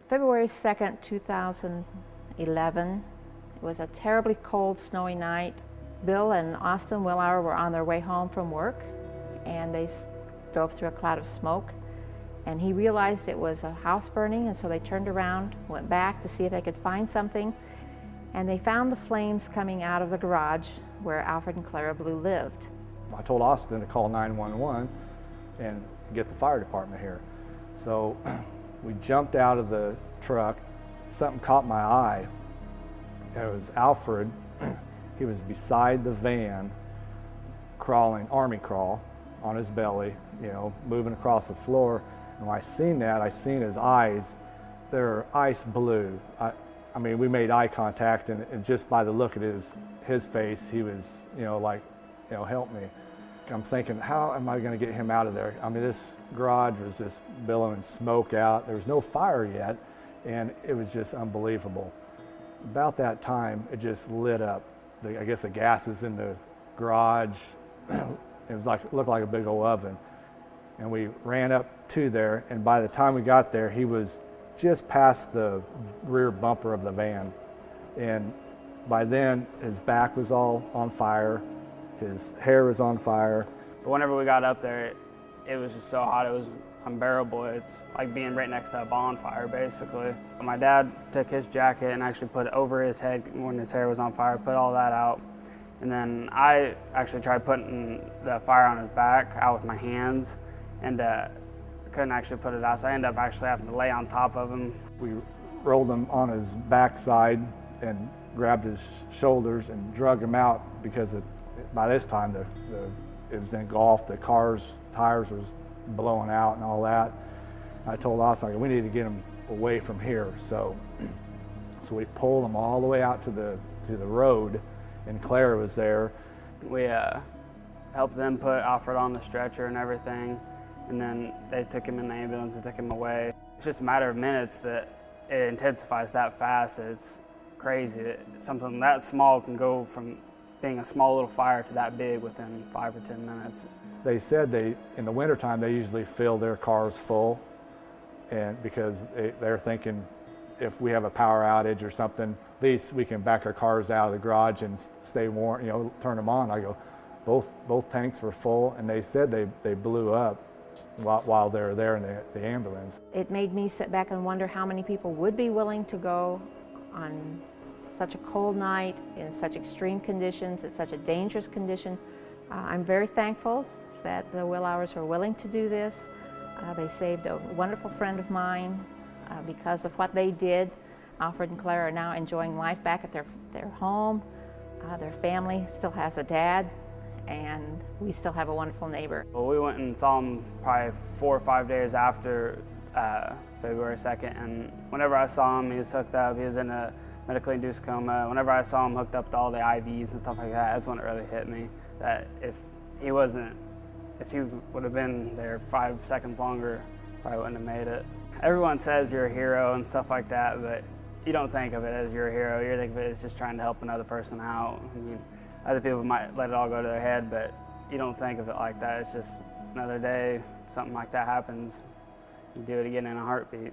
February 2nd, 2011. It was a terribly cold, snowy night. Bill and Austin Wilhour were on their way home from work, and they drove through a cloud of smoke. And he realized it was a house burning, and so they turned around, went back to see if they could find something, and they found the flames coming out of the garage where Alfred and Clara Blue lived. I told Austin to call 911 and get the fire department here. So we jumped out of the truck. Something caught my eye. It was Alfred. He was beside the van, crawling, army crawl, on his belly, you know, moving across the floor. And when I seen that, I seen his eyes. They're ice blue. I mean, we made eye contact, and just by the look at his face, he was, you know, like, you know, help me. I'm thinking, how am I going to get him out of there? I mean, this garage was just billowing smoke out. There was no fire yet, and it was just unbelievable. About that time, it just lit up. I guess the gases in the garage, it was like, looked like a big old oven. And we ran up to there, and by the time we got there, he was just past the rear bumper of the van. And by then, his back was all on fire, his hair was on fire. But whenever we got up there, it was just so hot, it was unbearable. It's like being right next to a bonfire, basically. My dad took his jacket and actually put it over his head when his hair was on fire, put all that out. And then I actually tried putting the fire on his back out with my hands, and couldn't actually put it out, so I ended up actually having to lay on top of him. We rolled him on his backside and grabbed his shoulders and drug him out, because by this time it was engulfed. The car's tires was blowing out and all that. I told Austin, we need to get him away from here. So we pulled him all the way out to the road, and Clara was there. We helped them put Alfred on the stretcher and everything, and then they took him in the ambulance and took him away. It's just a matter of minutes that it intensifies that fast. It's crazy. Something that small can go from being a small little fire to that big within 5 or 10 minutes. They said in the wintertime, they usually fill their cars full, and because they're thinking if we have a power outage or something, at least we can back our cars out of the garage and stay warm, you know, turn them on. I go, both tanks were full, and they said they blew up while they were there in the ambulance. It made me sit back and wonder how many people would be willing to go on such a cold night, in such extreme conditions, in such a dangerous condition. I'm very thankful that the Wilhours were willing to do this. They saved a wonderful friend of mine because of what they did. Alfred and Clara are now enjoying life back at their home. Their family still has a dad, and we still have a wonderful neighbor. Well, we went and saw him probably 4 or 5 days after February 2nd, and whenever I saw him, he was hooked up. He was in a medically induced coma. Whenever I saw him hooked up to all the IVs and stuff like that, that's when it really hit me, that if he would have been there 5 seconds longer, probably wouldn't have made it. Everyone says you're a hero and stuff like that, but you don't think of it as you're a hero. You think of it as just trying to help another person out. I mean, other people might let it all go to their head, but you don't think of it like that. It's just another day, something like that happens. You do it again in a heartbeat.